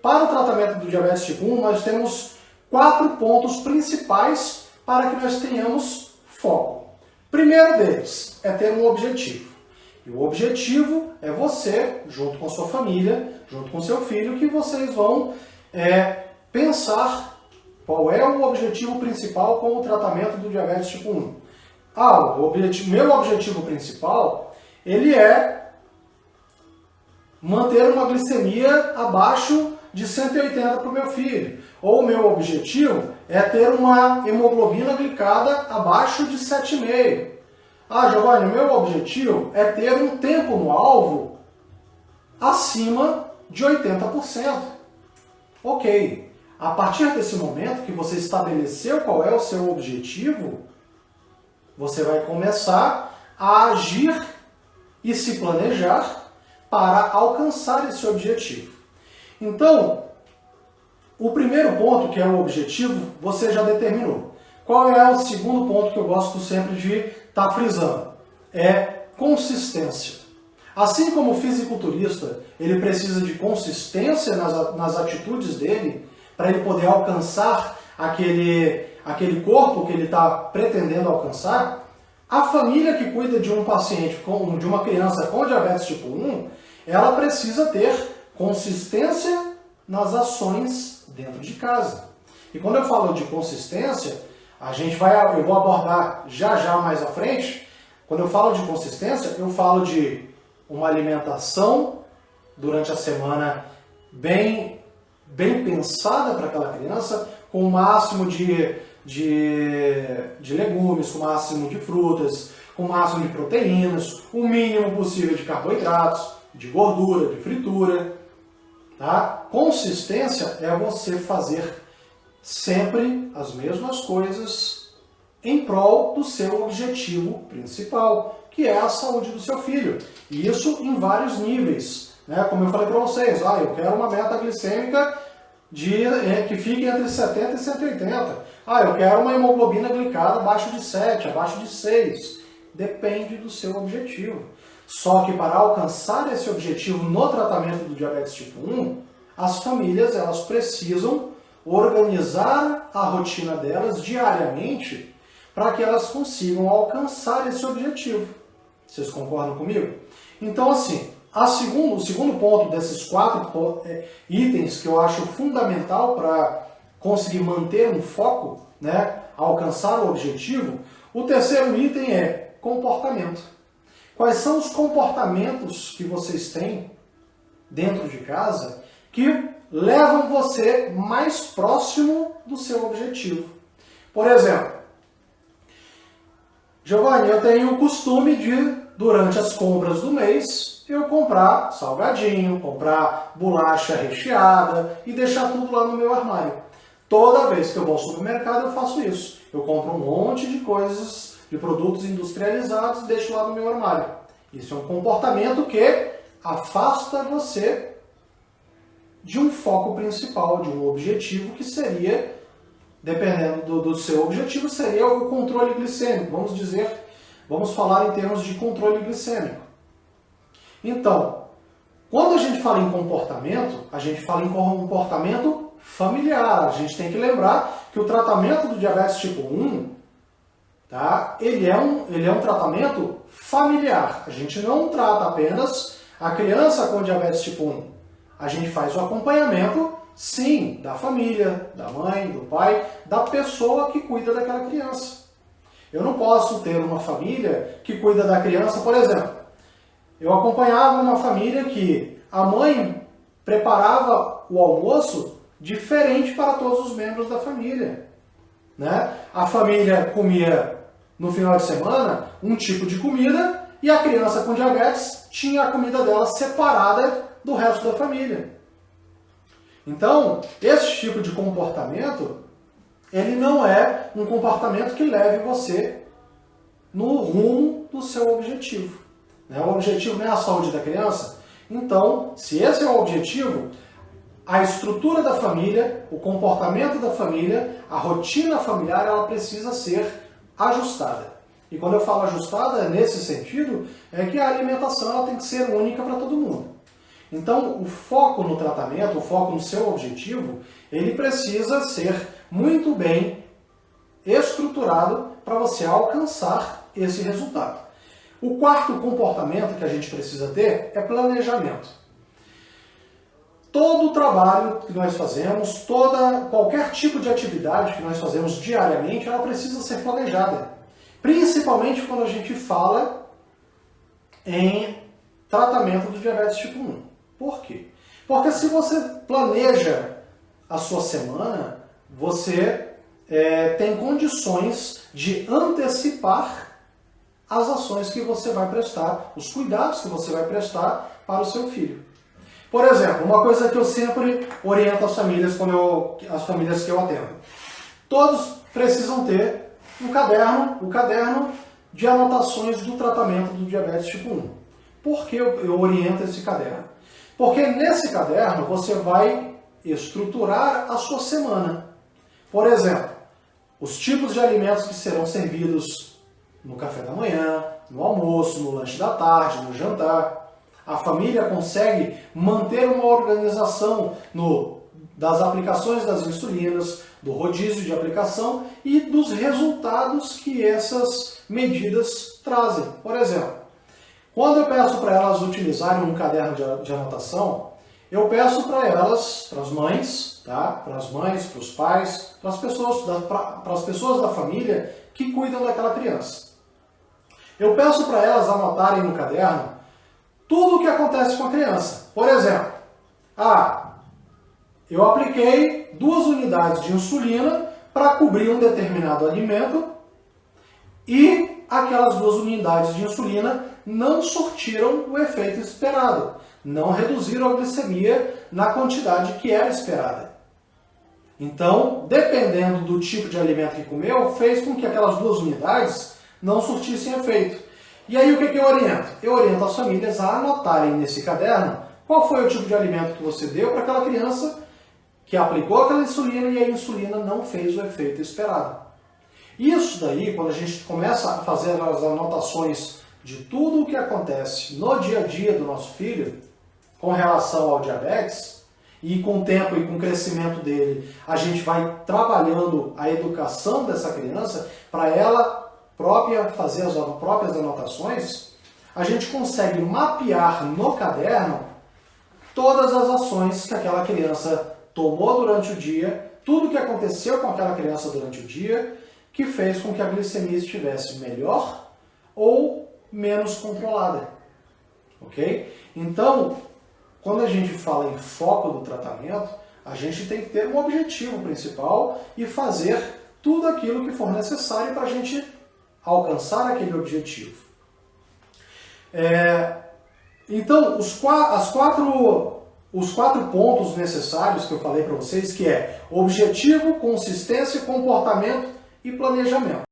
Para o tratamento do diabetes tipo 1, nós temos 4 pontos principais para que nós tenhamos foco. Primeiro deles é ter um objetivo. E o objetivo é você, junto com a sua família, junto com seu filho, que vocês vão pensar qual é o objetivo principal com o tratamento do diabetes tipo 1. Meu objetivo principal, ele é manter uma glicemia abaixo de 180 para o meu filho. Ou o meu objetivo é ter uma hemoglobina glicada abaixo de 7,5. Giovanni, meu objetivo é ter um tempo no alvo acima de 80%. Ok. A partir desse momento que você estabeleceu qual é o seu objetivo, você vai começar a agir e se planejar para alcançar esse objetivo. Então, o primeiro ponto, que é o objetivo, você já determinou. Qual é o segundo ponto que eu gosto sempre de estar frisando? É consistência. Assim como o fisiculturista, ele precisa de consistência nas atitudes dele, para ele poder alcançar aquele corpo que ele está pretendendo alcançar, a família que cuida de um paciente, de uma criança com diabetes tipo 1, ela precisa ter consistência nas ações dentro de casa. E quando eu falo de consistência, eu vou abordar já mais à frente. Quando eu falo de consistência, eu falo de uma alimentação durante a semana bem pensada para aquela criança, com o máximo de legumes, com o máximo de frutas, com o máximo de proteínas, o mínimo possível de carboidratos, de gordura, de fritura. Tá? Consistência é você fazer sempre as mesmas coisas em prol do seu objetivo principal, que é a saúde do seu filho. E isso em vários níveis. Como eu falei para vocês, eu quero uma meta glicêmica que fique entre 70 e 180. Eu quero uma hemoglobina glicada abaixo de 7, abaixo de 6. Depende do seu objetivo. Só que para alcançar esse objetivo no tratamento do diabetes tipo 1, as famílias elas precisam organizar a rotina delas diariamente para que elas consigam alcançar esse objetivo. Vocês concordam comigo? Então, assim, o segundo ponto desses 4 itens que eu acho fundamental para conseguir manter um foco, alcançar o objetivo, o terceiro item é comportamento. Quais são os comportamentos que vocês têm dentro de casa que levam você mais próximo do seu objetivo? Por exemplo, Giovanni, eu tenho o costume de, durante as compras do mês, eu comprar salgadinho, comprar bolacha recheada e deixar tudo lá no meu armário. Toda vez que eu vou ao supermercado eu faço isso. Eu compro um monte de coisas, de produtos industrializados e deixo lá no meu armário. Isso é um comportamento que afasta você de um foco principal, de um objetivo que seria, dependendo do seu objetivo, seria o controle glicêmico. Vamos falar em termos de controle glicêmico. Então, quando a gente fala em comportamento, a gente fala em comportamento familiar. A gente tem que lembrar que o tratamento do diabetes tipo 1, ele é um tratamento familiar. A gente não trata apenas a criança com diabetes tipo 1. A gente faz o acompanhamento, sim, da família, da mãe, do pai, da pessoa que cuida daquela criança. Eu não posso ter uma família que cuida da criança, por exemplo. Eu acompanhava uma família que a mãe preparava o almoço diferente para todos os membros da família. A família comia no final de semana um tipo de comida e a criança com diabetes tinha a comida dela separada do resto da família. Então, esse tipo de comportamento, ele não é um comportamento que leve você no rumo do seu objetivo. O objetivo não é a saúde da criança. Então, se esse é o objetivo, a estrutura da família, o comportamento da família, a rotina familiar, ela precisa ser ajustada. E quando eu falo ajustada, nesse sentido, é que a alimentação ela tem que ser única para todo mundo. Então, o foco no tratamento, o foco no seu objetivo, ele precisa ser muito bem estruturado para você alcançar esse resultado. O quarto comportamento que a gente precisa ter é planejamento. Todo o trabalho que nós fazemos, qualquer tipo de atividade que nós fazemos diariamente, ela precisa ser planejada. Principalmente quando a gente fala em tratamento do diabetes tipo 1. Por quê? Porque se você planeja a sua semana, você tem condições de antecipar as ações que você vai prestar, os cuidados que você vai prestar para o seu filho. Por exemplo, uma coisa que eu sempre oriento as famílias, as famílias que eu atendo. Todos precisam ter o caderno de anotações do tratamento do diabetes tipo 1. Por que eu oriento esse caderno? Porque nesse caderno você vai estruturar a sua semana. Por exemplo, os tipos de alimentos que serão servidos no café da manhã, no almoço, no lanche da tarde, no jantar. A família consegue manter uma organização das aplicações das insulinas, do rodízio de aplicação e dos resultados que essas medidas trazem. Por exemplo, quando eu peço para elas utilizarem um caderno de anotação, eu peço para elas, para as mães, tá? Para as mães, para os pais, para as pessoas da família que cuidam daquela criança. Eu peço para elas anotarem no caderno tudo o que acontece com a criança. Por exemplo, eu apliquei 2 unidades de insulina para cobrir um determinado alimento e aquelas 2 unidades de insulina não surtiram o efeito esperado, não reduziram a glicemia na quantidade que era esperada. Então, dependendo do tipo de alimento que comeu, fez com que aquelas 2 unidades não surtissem efeito. E aí o que eu oriento? Eu oriento as famílias a anotarem nesse caderno qual foi o tipo de alimento que você deu para aquela criança que aplicou aquela insulina e a insulina não fez o efeito esperado. Isso daí, quando a gente começa a fazer as anotações de tudo o que acontece no dia a dia do nosso filho com relação ao diabetes, e com o tempo e com o crescimento dele, a gente vai trabalhando a educação dessa criança para ela própria fazer as próprias anotações, a gente consegue mapear no caderno todas as ações que aquela criança tomou durante o dia, tudo o que aconteceu com aquela criança durante o dia, que fez com que a glicemia estivesse melhor ou menos controlada. Ok? Então, quando a gente fala em foco do tratamento, a gente tem que ter um objetivo principal e fazer tudo aquilo que for necessário para a gente alcançar aquele objetivo. Então, os 4 pontos necessários que eu falei para vocês, que é objetivo, consistência, comportamento e planejamento.